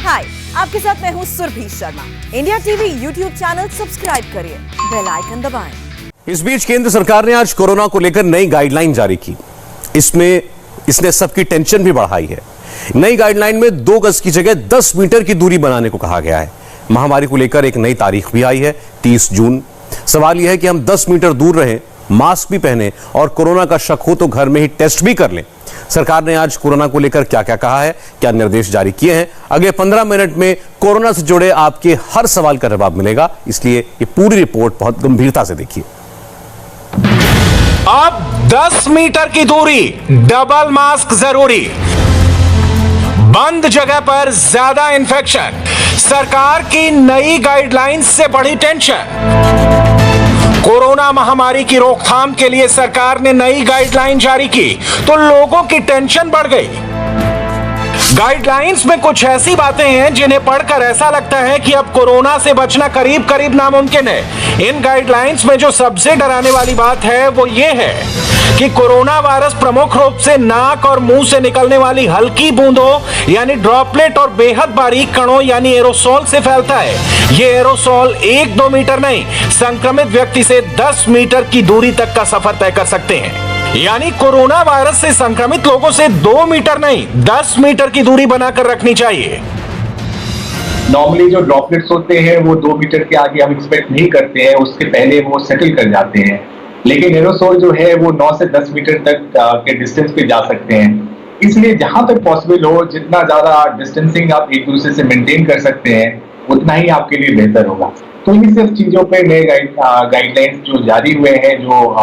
हाय, आपके साथ मैं हूँ Surabhi Sharma. India TV YouTube channel subscribe करिए, बेल आइकन दबाएं। इस बीच केंद्र सरकार ने आज कोरोना को लेकर नई गाइडलाइन जारी की। इसने सबकी टेंशन भी बढ़ाई है। नई गाइडलाइन में 2 गज की जगह 10 मीटर की दूरी बनाने को कहा गया है। महामारी को लेकर एक नई तारीख भी आई है, 30 जून। सवाल यह है कि हम 10 मीटर दूर रहें, मास्क भी पहने और कोरोना का शक हो तो घर में ही टेस्ट भी कर लें। सरकार ने आज कोरोना को लेकर क्या क्या कहा है, क्या निर्देश जारी किए हैं, अगले 15 मिनट में कोरोना से जुड़े आपके हर सवाल का जवाब मिलेगा, इसलिए ये पूरी रिपोर्ट बहुत गंभीरता से देखिए। अब 10 मीटर की दूरी, डबल मास्क जरूरी, बंद जगह पर ज्यादा इन्फेक्शन, सरकार की नई गाइडलाइंस से बड़ी टेंशन। कोरोना महामारी की रोकथाम के लिए सरकार ने नई गाइडलाइन जारी की तो लोगों की टेंशन बढ़ गई। गाइडलाइंस में कुछ ऐसी बातें हैं जिन्हें पढ़कर ऐसा लगता है कि अब कोरोना से बचना करीब करीब नामुमकिन है। इन गाइडलाइंस में जो सबसे डराने वाली बात है वो ये है कि कोरोना वायरस प्रमुख रूप से नाक और मुंह से निकलने वाली हल्की बूंदों यानी ड्रॉपलेट और बेहद बारीक कणों यानी एरोसोल से फैलता है। ये एरोसोल 1-2 मीटर नहीं, संक्रमित व्यक्ति से 10 मीटर की दूरी तक का सफर तय कर सकते हैं। यानी कोरोना वायरस से संक्रमित लोगों से 2 मीटर नहीं, 10 मीटर की दूरी बनाकर रखनी चाहिए। नॉर्मली जो ड्रॉपलेट्स होते हैं वो 2 मीटर के आगे हम एक्सपेक्ट नहीं करते हैं, उसके पहले वो सेटल कर जाते हैं। लेकिन एरोसोल जो है वो 9 से 10 मीटर तक के डिस्टेंस पे जा सकते हैं। इसलिए जहां तक पॉसिबल हो, जितना ज्यादा डिस्टेंसिंग आप एक दूसरे से मेंटेन कर सकते हैं उतना ही आपके लिए बेहतर होगा। तो इन सब चीजों पे नए गाइडलाइंस जो जारी हुए हैं, जो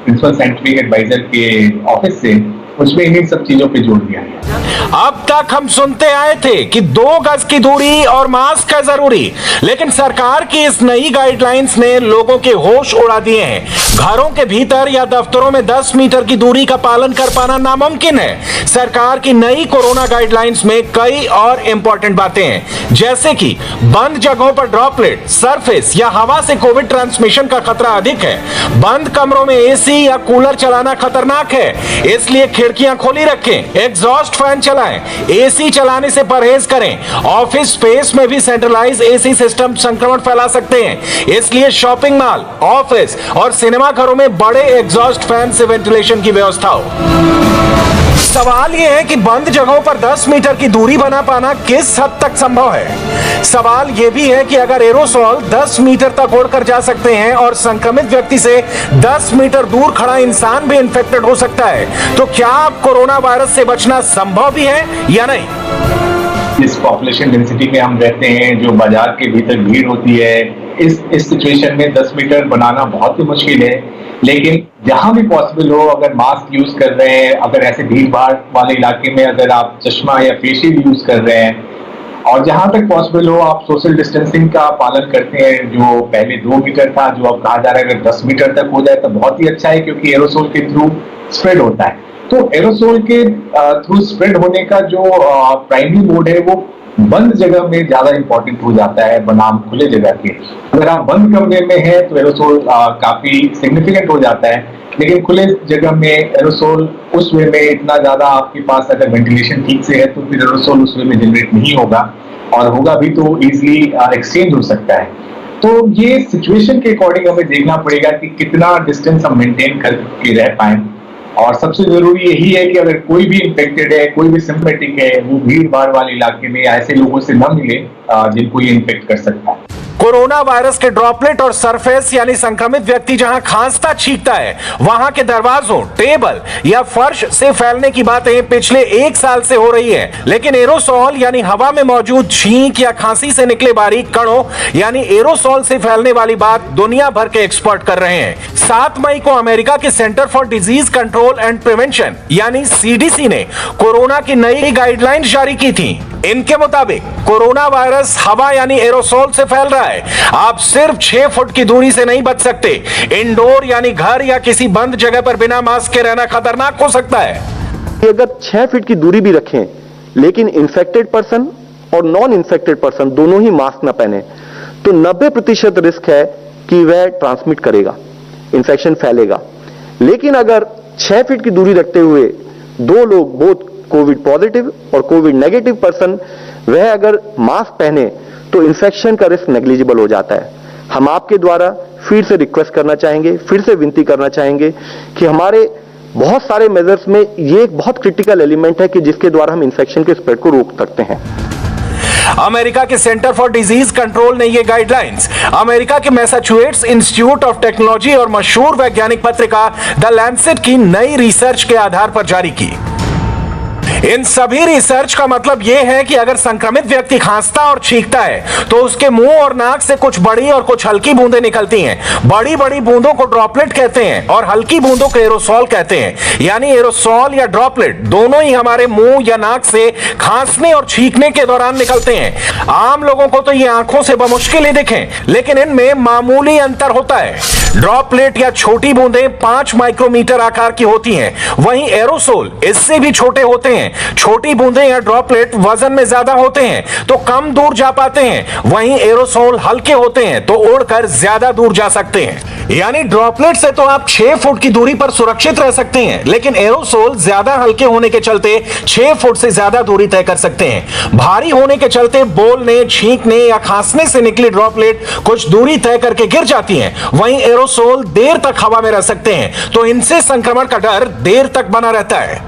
प्रिंसिपल साइंटिफिक एडवाइजर के ऑफिस से, उसमें इन सब चीजों पे जोर दिया है। अब तक हम सुनते आए थे कि 2 गज की दूरी और मास्क है जरूरी, लेकिन सरकार की इस नई गाइडलाइंस ने लोगों के होश उड़ा दिए हैं। घरों के भीतर या दफ्तरों में 10 मीटर की दूरी का पालन कर पाना नामुमकिन है। सरकार की नई कोरोना गाइडलाइंस में कई और इंपॉर्टेंट बातें हैं, जैसे कि बंद जगहों पर ड्रॉपलेट, सरफेस या हवा से कोविड ट्रांसमिशन का खतरा अधिक है। बंद कमरों में एसी या कूलर चलाना खतरनाक है, इसलिए खिड़कियां खोली रखें, एग्जॉस्ट फैन चलाएं, एसी चलाने से परहेज करें। ऑफिस स्पेस में भी सेंट्रलाइज एसी सिस्टम संक्रमण फैला सकते हैं, इसलिए शॉपिंग मॉल, ऑफिस और सिनेमा घरों में बड़े एग्जॉस्ट फैन से वेंटिलेशन की व्यवस्था हो। सवाल यह है कि बंद जगहों पर 10 मीटर की दूरी बना पाना किस हद तक संभव है। सवाल यह भी है कि अगर एरोसोल 10 मीटर तक उड़कर जा सकते हैं और संक्रमित व्यक्ति से 10 मीटर दूर खड़ा इंसान भी इन्फेक्टेड हो सकता है, तो क्या कोरोना वायरस से बचना संभव भी है या नहीं। इस पॉपुलेशन डेंसिटी में हम रहते हैं, जो बाजार के भीतर भीड़ होती है, इस सिचुएशन में 10 मीटर बनाना बहुत ही मुश्किल है। लेकिन जहां भी पॉसिबल हो, अगर मास्क यूज कर रहे हैं, अगर ऐसे भीड़ भाड़ वाले इलाके में अगर आप चश्मा या फेस शील्ड यूज कर रहे हैं, और जहां तक पॉसिबल हो आप सोशल डिस्टेंसिंग का पालन करते हैं, जो पहले 2 मीटर था, जो अब कहा जा रहा है अगर 10 मीटर तक हो जाए तो बहुत ही अच्छा है, क्योंकि एरोसोल के थ्रू स्प्रेड होता है। तो एरोसोल के थ्रू स्प्रेड होने का जो प्राइमरी मोड है वो बंद जगह में ज्यादा इंपॉर्टेंट हो जाता है बनाम खुले जगह के। अगर आप बंद कमरे में हैं तो एरोसोल काफी सिग्निफिकेंट हो जाता है, लेकिन खुले जगह में एरोसोल उस वे में इतना ज्यादा आपके पास अगर वेंटिलेशन ठीक से है तो फिर एरोसोल उस वे में जनरेट नहीं होगा, और होगा भी तो इजिली एक्सचेंज हो सकता है। तो ये सिचुएशन के अकॉर्डिंग हमें देखना पड़ेगा कि कितना डिस्टेंस हम मेंटेन करके रह पाए। और सबसे जरूरी यही है कि अगर कोई भी इन्फेक्टेड है, कोई भी सिम्पटैटिक है, वो भीड़ भाड़ वाले इलाके में या ऐसे लोगों से न मिले जिनको ये इन्फेक्ट कर सकता है। कोरोना वायरस के ड्रॉपलेट और सरफेस यानी संक्रमित व्यक्ति जहां खांसता छींकता है, वहां के दरवाजों, टेबल या फर्श से फैलने की बातें पिछले 1 साल से हो रही है। लेकिन एरोसोल यानी हवा में मौजूद छींक या खांसी से निकले बारीक कणों यानी एरोसोल से फैलने वाली बात दुनिया भर के एक्सपर्ट कर रहे हैं। 7 मई को अमेरिका के centre for disease control and prevention यानी CDC ने कोरोना की नई गाइडलाइंस जारी की थी। इनके मुताबिक कोरोना वायरस हवा यानी एरोसोल से फैल रहा है। आप सिर्फ 6 फुट की दूरी से नहीं बच सकते। इंडोर यानी घर या किसी बंद जगह पर बिना मास्क के रहना खतरनाक हो सकता है। अगर 6 फीट की दूरी भी रखें, लेकिन इन्फेक्टेड पर्सन और नॉन इन्फेक्टेड पर्सन दोनों ही मास्क न पहने, तो 90% रिस्क है कि वह ट्रांसमिट करेगा, इन्फेक्शन फैलेगा। लेकिन अगर 6 फीट की दूरी रखते हुए 2 लोग बोथ कोविड पॉजिटिव और कोविड नेगेटिव पर्सन वह अगर मास्क पहने तो इन्फेक्शन का रिस्क नेग्लिजिबल हो जाता है। हम आपके द्वारा फिर से रिक्वेस्ट करना चाहेंगे, फिर से विनती करना चाहेंगे कि हमारे बहुत सारे मेजर्स में ये एक बहुत क्रिटिकल एलिमेंट है कि जिसके द्वारा हम इन्फेक्शन के स्प्रेड को रोक सकते हैं। अमेरिका के सेंटर फॉर डिजीज कंट्रोल ने ये गाइडलाइंस अमेरिका के मैसाचुसेट्स इंस्टीट्यूट ऑफ टेक्नोलॉजी और मशहूर वैज्ञानिक पत्रिका द लैंसेट की नई रिसर्च के आधार पर जारी की। इन सभी रिसर्च का मतलब यह है कि अगर संक्रमित व्यक्ति खांसता और छींकता है तो उसके मुंह और नाक से कुछ बड़ी और कुछ हल्की बूंदें निकलती हैं। बड़ी बड़ी बूंदों को ड्रॉपलेट कहते हैं और हल्की बूंदों को एरोसॉल कहते हैं। यानी एरोसॉल या ड्रॉपलेट दोनों ही हमारे मुंह या नाक से खांसने और छींकने के दौरान निकलते हैं। आम लोगों को तो ये आंखों से बमुश्किल ही दिखें, लेकिन इनमें मामूली अंतर होता है। ड्रॉपलेट या छोटी बूंदें 5 माइक्रोमीटर आकार की होती हैं, वहीं एरोसोल इससे भी छोटे होते हैं। छोटी बूंदें या ड्रॉपलेट वजन में ज्यादा होते हैं तो कम दूर जा पाते हैं, वहीं एरोसोल हल्के होते हैं तो उड़कर ज्यादा दूर जा सकते हैं। यानी ड्रॉपलेट से तो आप 6 फुट की दूरी पर सुरक्षित रह सकते हैं, लेकिन एरोसोल ज्यादा हल्के होने के चलते 6 फुट से ज्यादा दूरी तय कर सकते हैं। भारी होने के चलते बोलने, छींकने या खांसने से निकली ड्रॉपलेट कुछ दूरी तय करके गिर जाती हैं, वहीं एरोसोल देर तक हवा में रह सकते हैं, तो इनसे संक्रमण का डर देर तक बना रहता है।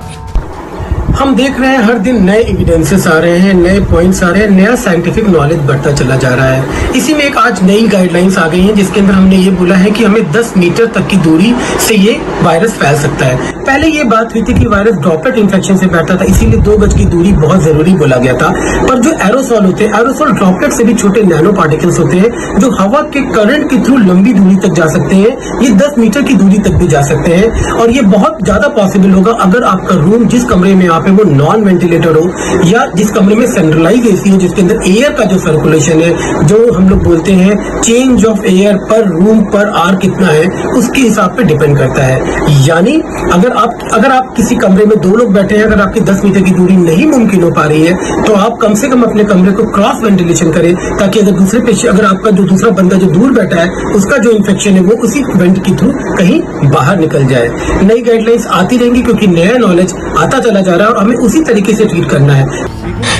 हम देख रहे हैं हर दिन नए एविडेंसेस आ रहे हैं, नए पॉइंट्स आ रहे हैं, नया साइंटिफिक नॉलेज बढ़ता चला जा रहा है। इसी में एक आज नई गाइडलाइंस आ गई हैं जिसके अंदर हमने ये बोला है कि हमें 10 मीटर तक की दूरी से ये वायरस फैल सकता है। पहले ये बात हुई थी कि वायरस ड्रॉपलेट इन्फेक्शन से फैलता था, इसीलिए 2 गज की दूरी बहुत जरूरी बोला गया था। पर जो एरोसॉल होते हैं, एरोसॉल ड्रॉपलेट से भी छोटे नैनो पार्टिकल्स होते हैं जो हवा के करंट के थ्रू लंबी दूरी तक जा सकते हैं। ये 10 मीटर की दूरी तक भी जा सकते हैं और ये बहुत ज्यादा पॉसिबल होगा अगर आपका रूम जिस कमरे में आप है वो नॉन वेंटिलेटर हो या जिस कमरे में सेंट्रलाइज एसी हो, जिसके अंदर एयर का जो सर्कुलेशन है, जो हम लोग बोलते हैं चेंज ऑफ एयर पर रूम पर आर कितना है, उसके हिसाब पे डिपेंड करता है। यानी अगर आप किसी कमरे में 2 लोग बैठे हैं, अगर आपकी 10 मीटर की दूरी नहीं मुमकिन हो पा रही है तो आप कम से कम अपने कमरे को क्रॉस वेंटिलेशन करें, ताकि अगर आपका जो दूसरा बंदा जो दूर बैठा है उसका जो इन्फेक्शन है वो उसी वेंट के थ्रू कहीं बाहर निकल जाए। नई गाइडलाइंस आती रहेंगी क्योंकि नया नॉलेज आता चला जा रहा है और हमें उसी तरीके से ट्रीट करना है।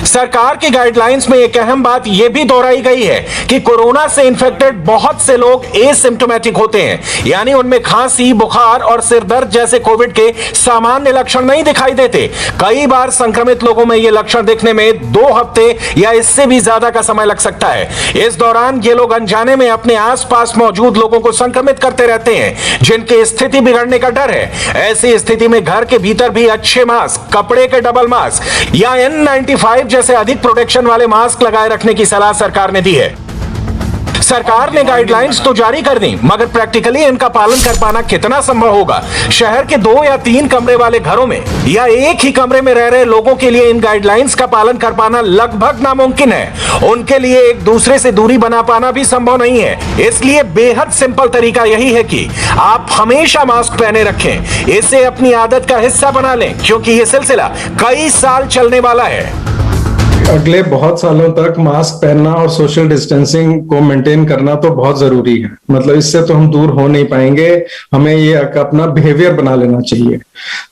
सरकार की गाइडलाइंस में एक अहम बात यह भी दोहराई गई है कि कोरोना से इन्फेक्टेड बहुत से लोग एसिम्प्टोमेटिक होते हैं, यानी उनमें खांसी, बुखार और सिर दर्द जैसे कोविड के सामान्य लक्षण नहीं दिखाई देते। कई बार संक्रमित लोगों में ये लक्षण दिखने में 2 हफ्ते या इससे भी ज्यादा का समय लग सकता है। इस दौरान ये लोग अनजाने में अपने आसपास मौजूद लोगों को संक्रमित करते रहते हैं, जिनकी स्थिति बिगड़ने का डर है। ऐसी स्थिति में घर के भीतर भी अच्छे मास्क, कपड़े के डबल मास्क या N95 जैसे अधिक प्रोटेक्शन वाले मास्क लगाए रखने की सलाह सरकार ने दी है। सरकार ने गाइडलाइंस तो जारी कर दी, मगर प्रैक्टिकली इनका पालन कर पाना कितना संभव होगा? शहर के 2 या 3 कमरे वाले घरों में या एक ही कमरे में रह रहे लोगों के लिए इन गाइडलाइंस का पालन कर पाना लगभग नामुमकिन है। उनके लिए एक दूसरे से दूरी बना पाना भी संभव नहीं है। इसलिए बेहद सिंपल तरीका यही है कि आप हमेशा मास्क पहने रखें, इसे अपनी आदत का हिस्सा बना लें, क्योंकि यह सिलसिला कई साल चलने वाला है। अगले बहुत सालों तक मास्क पहनना और सोशल डिस्टेंसिंग को मेंटेन करना तो बहुत जरूरी है। मतलब इससे तो हम दूर हो नहीं पाएंगे, हमें ये अपना बिहेवियर बना लेना चाहिए।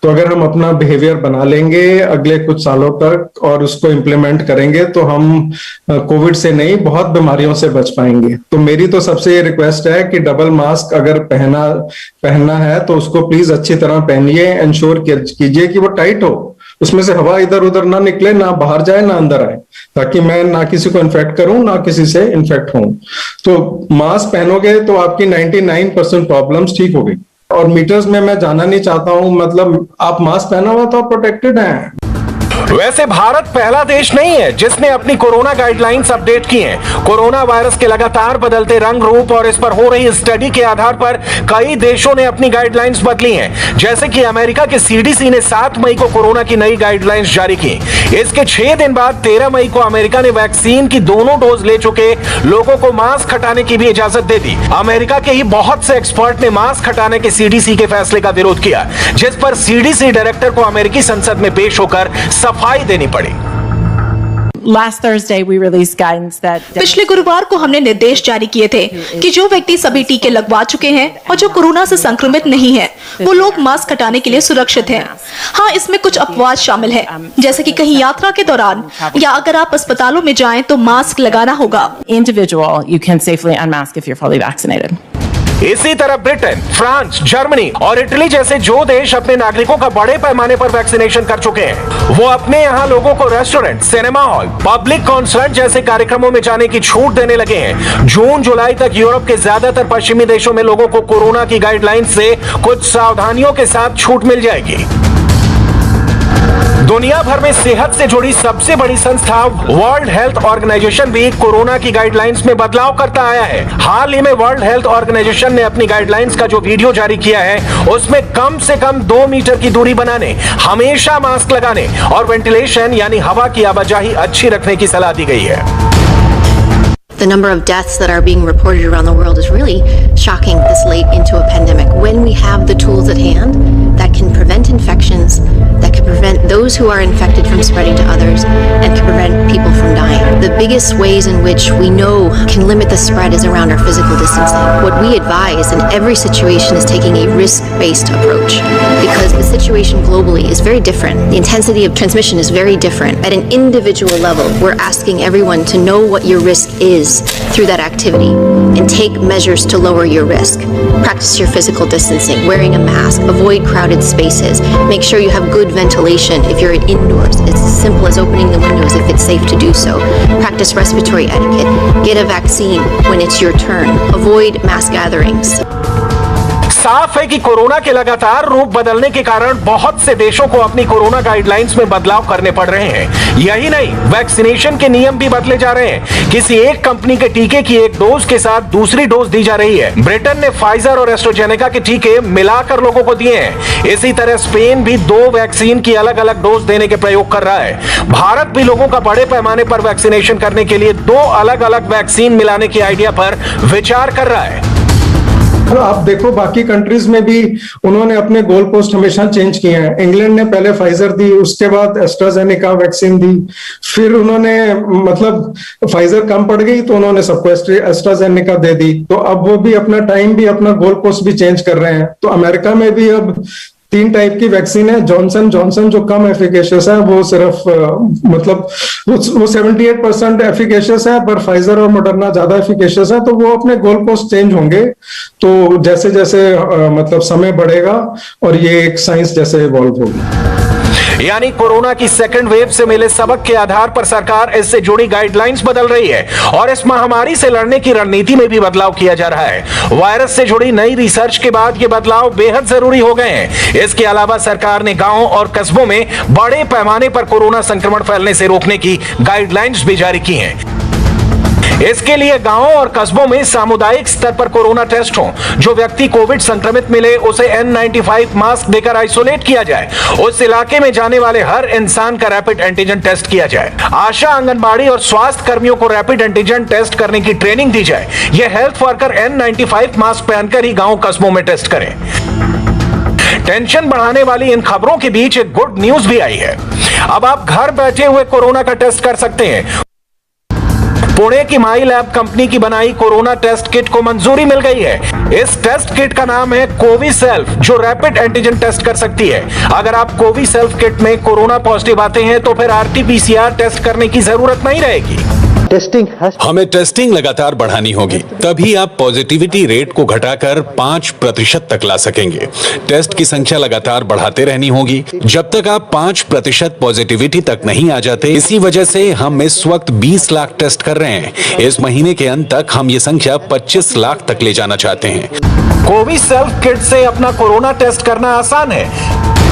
तो अगर हम अपना बिहेवियर बना लेंगे अगले कुछ सालों तक और उसको इम्प्लीमेंट करेंगे तो हम कोविड से नहीं बहुत बीमारियों से बच पाएंगे। तो मेरी तो सबसे ये रिक्वेस्ट है कि डबल मास्क अगर पहनना है तो उसको प्लीज अच्छी तरह पहनिए, इंश्योर कीजिए कि वो टाइट हो, उसमें से हवा इधर उधर ना निकले, ना बाहर जाए ना अंदर आए, ताकि मैं ना किसी को इन्फेक्ट करूं ना किसी से इन्फेक्ट हूं। तो मास्क पहनोगे तो आपकी 99% प्रॉब्लम्स ठीक हो गई। और मीटर्स में मैं जाना नहीं चाहता हूं, मतलब आप मास्क पहना हुआ तो आप प्रोटेक्टेड हैं। वैसे भारत पहला देश नहीं है जिसने अपनी कोरोना गाइडलाइंस अपडेट की हैं। कोरोना वायरस के लगातार बदलते रंग रूप और इस पर हो रही स्टडी के आधार पर कई देशों ने अपनी गाइडलाइंस बदली हैं। जैसे कि अमेरिका के CDC ने 7 मई को कोरोना की नई गाइडलाइंस जारी की। इसके 6 दिन बाद 13 मई को अमेरिका ने वैक्सीन की दोनों डोज ले चुके लोगों को मास्क हटाने की भी इजाजत दे दी। अमेरिका के ही बहुत से एक्सपर्ट ने मास्क हटाने के CDC के फैसले का विरोध किया, जिस पर CDC डायरेक्टर को अमेरिकी संसद में पेश होकर सफाई देनी पड़ी। last Thursday we released guidance that पिछले गुरुवार को हमने निर्देश जारी किए थे कि जो व्यक्ति सभी टीके लगवा चुके हैं और जो कोरोना से संक्रमित नहीं है, वो लोग मास्क हटाने के लिए सुरक्षित हैं। हाँ, इसमें कुछ अपवाद शामिल है, जैसे कि कहीं यात्रा के दौरान या अगर आप अस्पतालों में जाएं तो मास्क लगाना होगा। individual you can safely unmask if you're fully vaccinated. इसी तरह ब्रिटेन, फ्रांस, जर्मनी और इटली जैसे जो देश अपने नागरिकों का बड़े पैमाने पर वैक्सीनेशन कर चुके हैं, वो अपने यहाँ लोगों को restaurant, cinema hall, public concert जैसे कार्यक्रमों में जाने की छूट देने लगे हैं। जून जुलाई तक यूरोप के ज्यादातर पश्चिमी देशों में लोगों को कोरोना की गाइडलाइन से कुछ सावधानियों के साथ छूट मिल जाएगी। दुनिया भर में सेहत से जुड़ी सबसे बड़ी संस्था वर्ल्ड हेल्थ ऑर्गेनाइजेशन भी कोरोना की गाइडलाइंस में बदलाव करता आया है। हाल ही में वर्ल्ड हेल्थ ऑर्गेनाइजेशन ने अपनी गाइडलाइंस का जो वीडियो जारी किया है, उसमें कम से कम 2 मीटर की दूरी बनाने, हमेशा मास्क लगाने और वेंटिलेशन यानी हवा की आवाजाही अच्छी रखने की सलाह दी गई है। The number of deaths that are being reported around the world is really shocking this late into a pandemic. When we have the tools at hand that can prevent infections, that can prevent those who are infected from spreading to others, and can prevent people from dying. The biggest ways in which we know can limit the spread is around our physical distancing. What we advise in every situation is taking a risk-based approach, because the situation globally is very different. The intensity of transmission is very different. At an individual level, we're asking everyone to know what your risk is through that activity and take measures to lower your risk. Practice your physical distancing, wearing a mask, avoid crowded spaces, make sure you have good ventilation if you're indoors. It's as simple as opening the windows if it's safe to do so. Practice respiratory etiquette, get a vaccine when it's your turn, avoid mass gatherings. साफ है कि corona के लगातार रूप बदलने के कारण बहुत से देशों को अपनी कोरोना गाइडलाइंस में बदलाव करने पड़ रहे हैं। यही नहीं, वैक्सीनेशन के नियम भी बदले जा रहे हैं। किसी एक कंपनी के टीके की एक डोज के साथ दूसरी डोज दी जा रही है। ब्रिटेन ने फाइजर और एस्ट्राजेनेका के टीके मिलाकर लोगों को दिए हैं। इसी तरह स्पेन भी 2 वैक्सीन की अलग अलग डोज देने के प्रयोग कर रहा है। भारत भी लोगों का बड़े पैमाने पर वैक्सीनेशन करने के लिए 2 अलग अलग वैक्सीन मिलाने की आइडिया पर विचार कर रहा है। आप देखो बाकी कंट्रीज में भी उन्होंने अपने गोल पोस्ट हमेशा चेंज किए हैं। इंग्लैंड ने पहले फाइजर दी, उसके बाद एस्ट्राजेनेका वैक्सीन दी, फिर उन्होंने मतलब फाइजर कम पड़ गई तो उन्होंने सबको एस्ट्राजेनेका दे दी। तो अब वो भी अपना टाइम भी अपना गोल पोस्ट भी चेंज कर रहे हैं। तो अमेरिका में भी अब 3 टाइप की वैक्सीन है। जॉनसन जो कम एफिकेशियस है, वो सिर्फ मतलब वो 78% एफिकेशियस है, पर फाइजर और मॉडर्ना ज्यादा एफिकेशियस है। तो वो अपने गोल पोस्ट चेंज होंगे तो जैसे जैसे मतलब समय बढ़ेगा और ये एक साइंस जैसे इवॉल्व होगी। यानी कोरोना की सेकंड वेव से मिले सबक के आधार पर सरकार इससे जुड़ी गाइडलाइंस बदल रही है और इस महामारी से लड़ने की रणनीति में भी बदलाव किया जा रहा है। वायरस से जुड़ी नई रिसर्च के बाद ये बदलाव बेहद जरूरी हो गए हैं। इसके अलावा सरकार ने गांवों और कस्बों में बड़े पैमाने पर कोरोना संक्रमण फैलने से रोकने की गाइडलाइंस भी जारी की हैं। इसके लिए गांवों और कस्बों में सामुदायिक स्तर पर कोरोना टेस्ट हो। जो व्यक्ति कोविड संक्रमित मिले उसे N95 मास्क देकर आइसोलेट किया जाए। उस इलाके में जाने वाले हर इंसान का रैपिड एंटीजन टेस्ट किया जाए। आशा, आंगनबाड़ी और स्वास्थ्य कर्मियों को रैपिड एंटीजन टेस्ट करने की ट्रेनिंग दी जाए। यह हेल्थ वर्कर N95 मास्क पहनकर ही गांव कस्बों में टेस्ट करें। टेंशन बढ़ाने वाली इन खबरों के बीच एक गुड न्यूज भी आई है। अब आप घर बैठे हुए कोरोना का टेस्ट कर सकते हैं। पुणे की माई लैब कंपनी की बनाई कोरोना टेस्ट किट को मंजूरी मिल गई है। इस टेस्ट किट का नाम है कोविसेल्फ, जो रैपिड एंटीजन टेस्ट कर सकती है। अगर आप कोविसेल्फ किट में कोरोना पॉजिटिव आते हैं तो फिर RT-PCR टेस्ट करने की जरूरत नहीं रहेगी। हमें टेस्टिंग लगातार बढ़ानी होगी, तभी आप पॉजिटिविटी रेट को घटाकर 5% तक ला सकेंगे। टेस्ट की संख्या लगातार बढ़ाते रहनी होगी जब तक आप 5% पॉजिटिविटी तक नहीं आ जाते। इसी वजह से हम इस वक्त 20 लाख टेस्ट कर रहे हैं। इस महीने के अंत तक हम ये संख्या 25 लाख तक ले जाना चाहते हैं। कोविसेल्फ किट से अपना कोरोना टेस्ट करना आसान है,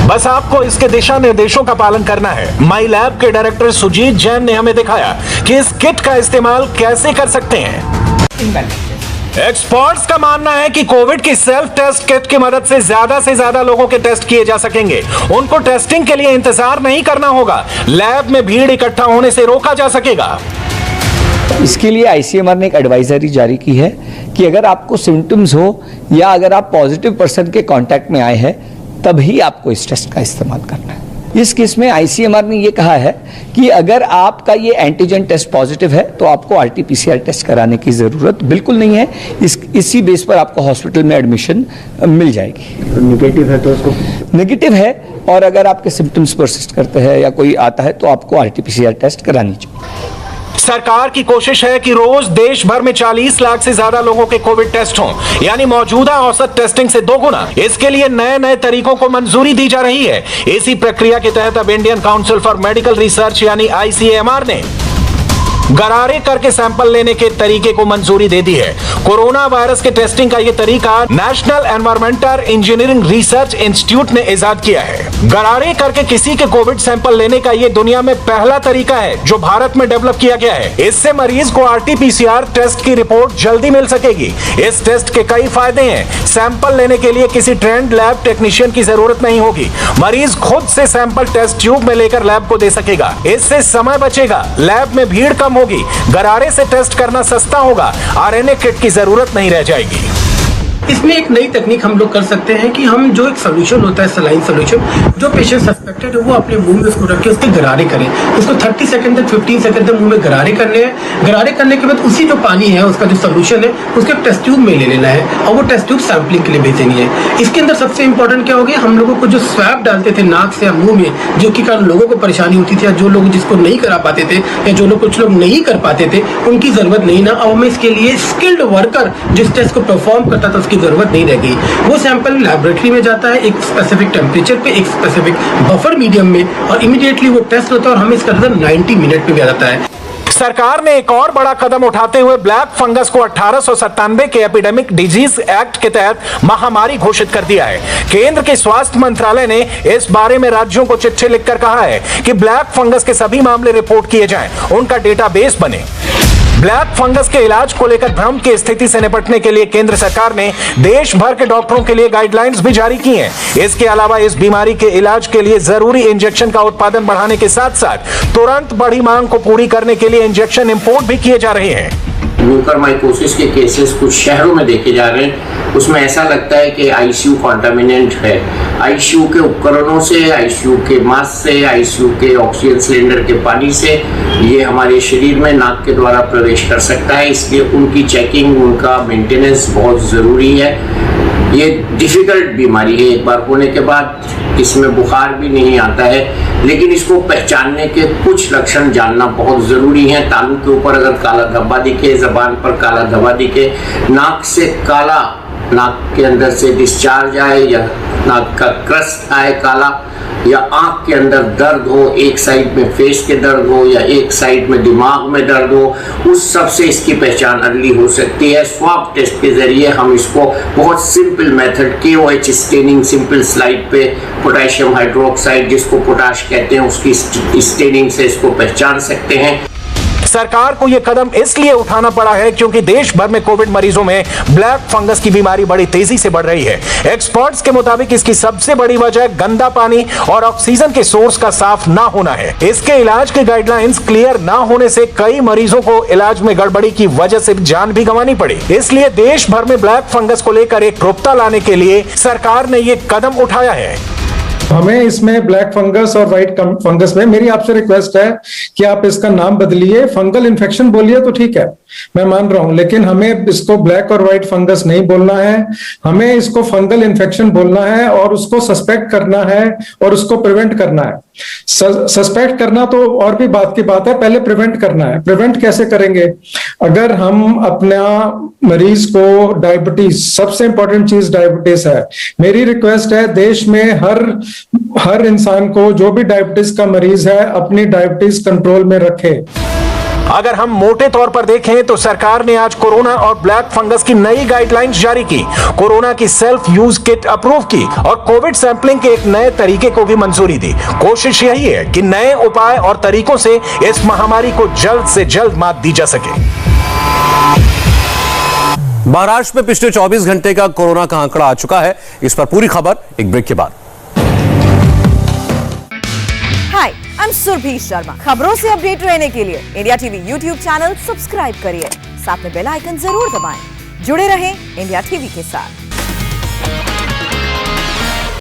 बस आपको इसके दिशा निर्देशों का पालन करना है। माई लैब के डायरेक्टर सुजीत जैन ने हमें दिखाया कि इस किट का इस्तेमाल कैसे कर सकते हैं। एक्सपर्ट्स का मानना है कि कोविड की सेल्फ टेस्ट किट की मदद से ज्यादा लोगों के टेस्ट किए जा सकेंगे। उनको टेस्टिंग के लिए इंतजार नहीं करना होगा। लैब में भीड़ इकट्ठा होने से रोका जा सकेगा। इसके लिए ICMR ने एक एडवाइजरी जारी की है कि अगर आपको सिम्टम्स हो या अगर आप पॉजिटिव पर्सन के कांटेक्ट में आए हैं तभी आपको इस टेस्ट का इस्तेमाल करना है। इस केस में आईसीएमआर ने ये कहा है कि अगर आपका ये एंटीजन टेस्ट पॉजिटिव है तो आपको आरटीपीसीआर टेस्ट कराने की जरूरत बिल्कुल नहीं है। इसी बेस पर आपको हॉस्पिटल में एडमिशन मिल जाएगी। नेगेटिव है तो उसको नेगेटिव है और अगर आपके सिम्टम्स परसिस्ट करते हैं या कोई आता है तो आपको आरटीपीसीआर टेस्ट करानी चाहिए। सरकार की कोशिश है कि रोज देश भर में 40 लाख से ज्यादा लोगों के कोविड टेस्ट हों, यानी मौजूदा औसत टेस्टिंग से दोगुना। इसके लिए नए नए तरीकों को मंजूरी दी जा रही है। इसी प्रक्रिया के तहत अब Indian council for medical research यानी आईसीएमआर ने गरारे करके सैंपल लेने के तरीके को मंजूरी दे दी है। कोरोना वायरस के टेस्टिंग का यह तरीका national environmental engineering research institute ने इजाद किया है। गरारे करके किसी के कोविड सैंपल लेने का यह दुनिया में पहला तरीका है जो भारत में डेवलप किया गया है। इससे मरीज को आरटीपीसीआर टेस्ट की रिपोर्ट जल्दी मिल सकेगी। इस टेस्ट के कई फायदे हैं। सैंपल लेने के लिए किसी ट्रेंड लैब टेक्नीशियन की जरूरत नहीं होगी। मरीज खुद से सैंपल टेस्ट ट्यूब में लेकर लैब को दे सकेगा। इससे समय बचेगा, लैब में भीड़ कम होगी, गरारे से टेस्ट करना सस्ता होगा, आरएनए किट की जरूरत नहीं रह जाएगी। इसमें एक नई तकनीक हम लोग कर सकते हैं कि हम जो एक सोल्यूशन होता है सलाइन सोल्यूशन, जो पेशेंट सस्पेक्टेड है वो अपने मुंह में उसको रख के उसके गरारे करें। उसको 30 सेकंड तक 15 सेकंड तक मुंह में गरारे करने हैं। गरारे करने के बाद उसी जो पानी है उसका जो सोल्यूशन है उसके टेस्ट ट्यूब में ले लेना है और वो टेस्ट ट्यूब सैंपलिंग के लिए भेजनी है। इसके अंदर सबसे इंपॉर्टेंट क्या हो गया, हम लोगों को जो स्वैब डालते थे नाक से या मुंह में, जो कि कारण लोगों को परेशानी होती थी या जो लोग जिसको नहीं करा पाते थे या जो लोग कुछ लोग नहीं कर पाते थे उनकी जरूरत नहीं ना। अब हमें इसके लिए स्किल्ड वर्कर जिस टेस्ट को परफॉर्म करता था उसकी जरूरत नहीं रह गई। वो सैंपल लैबोरेटरी में जाता है एक स्पेसिफिक टेम्परेचर पे, एक स्पेसिफिक बफर मीडियम में, और इमीडिएटली वो टेस्ट होता है और हमें इसका रिजल्ट 90 मिनट पे भी आ जाता है। सरकार ने एक और बड़ा कदम उठाते हुए ब्लैक फंगस को 1897 के एपिडेमिक डिजीज एक्ट के तहत महामारी घोषित कर दिया है। केंद्र के स्वास्थ्य मंत्रालय ने इस बारे में राज्यों को चिट्ठी लिखकर कहा है कि ब्लैक फंगस के सभी मामले रिपोर्ट किए जाएं, उनका डेटाबेस बने। ब्लैक फंगस के इलाज को लेकर भ्रम की स्थिति से निपटने के लिए केंद्र सरकार ने देश भर के डॉक्टरों के लिए गाइडलाइंस भी जारी की हैं। इसके अलावा इस बीमारी के इलाज के लिए जरूरी इंजेक्शन का उत्पादन बढ़ाने के साथ साथ तुरंत बढ़ी मांग को पूरी करने के लिए इंजेक्शन इंपोर्ट भी किए जा रहे हैं। म्यूकरमाइकोसिस के केसेस कुछ शहरों में देखे जा रहे हैं, उसमें ऐसा लगता है कि आईसीयू कॉन्टामिनेंट है। आईसीयू के उपकरणों से, आईसीयू के मास्क से, आईसीयू के ऑक्सीजन सिलेंडर के पानी से ये हमारे शरीर में नाक के द्वारा प्रवेश कर सकता है। इसलिए उनकी चेकिंग, उनका मेंटेनेंस बहुत ज़रूरी है। ये डिफिकल्ट बीमारी है, एक बार होने के बाद इसमें बुखार भी नहीं आता है, लेकिन इसको पहचानने के कुछ लक्षण जानना बहुत ज़रूरी है। तालू के ऊपर अगर काला धब्बा दिखे, जबान पर काला धब्बा दिखे, नाक से काला, नाक के अंदर से डिस्चार्ज आए या नाक का क्रस्ट आए काला, या आंख के अंदर दर्द हो, एक साइड में फेस के दर्द हो या एक साइड में दिमाग में दर्द हो, उस सब से इसकी पहचान अर्ली हो सकती है। स्वाब टेस्ट के जरिए हम इसको बहुत simple method KOH staining, simple slide पे पोटेशियम हाइड्रोक्साइड जिसको पोटाश कहते हैं उसकी स्टेनिंग से इसको पहचान सकते हैं। सरकार को यह कदम इसलिए उठाना पड़ा है क्योंकि देश भर में कोविड मरीजों में ब्लैक फंगस की बीमारी बड़ी तेजी से बढ़ रही है। एक्सपर्ट्स के मुताबिक इसकी सबसे बड़ी वजह गंदा पानी और ऑक्सीजन के सोर्स का साफ ना होना है। इसके इलाज के गाइडलाइंस क्लियर ना होने से कई मरीजों को इलाज में गड़बड़ी की वजह से जान भी गंवानी पड़ी। इसलिए देश भर में ब्लैक फंगस को लेकर एक रूपता लाने के लिए सरकार ने यह कदम उठाया है। हमें इसमें ब्लैक फंगस और व्हाइट फंगस में मेरी आपसे रिक्वेस्ट है कि आप इसका नाम बदलिए, फंगल इन्फेक्शन बोलिए तो ठीक है, मैं मान रहा हूं, लेकिन हमें इसको ब्लैक और व्हाइट फंगस नहीं बोलना है, हमें इसको फंगल इन्फेक्शन बोलना है और उसको सस्पेक्ट करना है और उसको प्रिवेंट करना है। सस्पेक्ट करना तो और भी बात की बात है, पहले प्रिवेंट करना है। प्रिवेंट कैसे करेंगे? अगर हम अपना मरीज को डायबिटीज, सबसे इंपॉर्टेंट चीज डायबिटीज है, मेरी रिक्वेस्ट है देश में हर इंसान को जो भी डायबिटीज का मरीज है अपनी डायबिटीज कंट्रोल में रखे। अगर हम मोटे तौर पर देखें तो सरकार ने आज कोरोना और ब्लैक फंगस की नई गाइडलाइंस जारी की, कोरोना की सेल्फ यूज किट अप्रूव की और कोविड सैंपलिंग के एक नए तरीके को भी मंजूरी दी। कोशिश यही है कि नए उपाय और तरीकों से इस महामारी को जल्द से जल्द मात दी जा सके। महाराष्ट्र में पिछले 24 घंटे का कोरोना का आंकड़ा आ चुका है। इस पर पूरी खबर एक ब्रेक के बाद। हाय, आई एम सुरभि शर्मा। खबरों से अपडेट रहने के लिए India TV YouTube channel subscribe करिए, साथ में बेल आइकन जरूर दबाएं। जुड़े रहें इंडिया टीवी के साथ।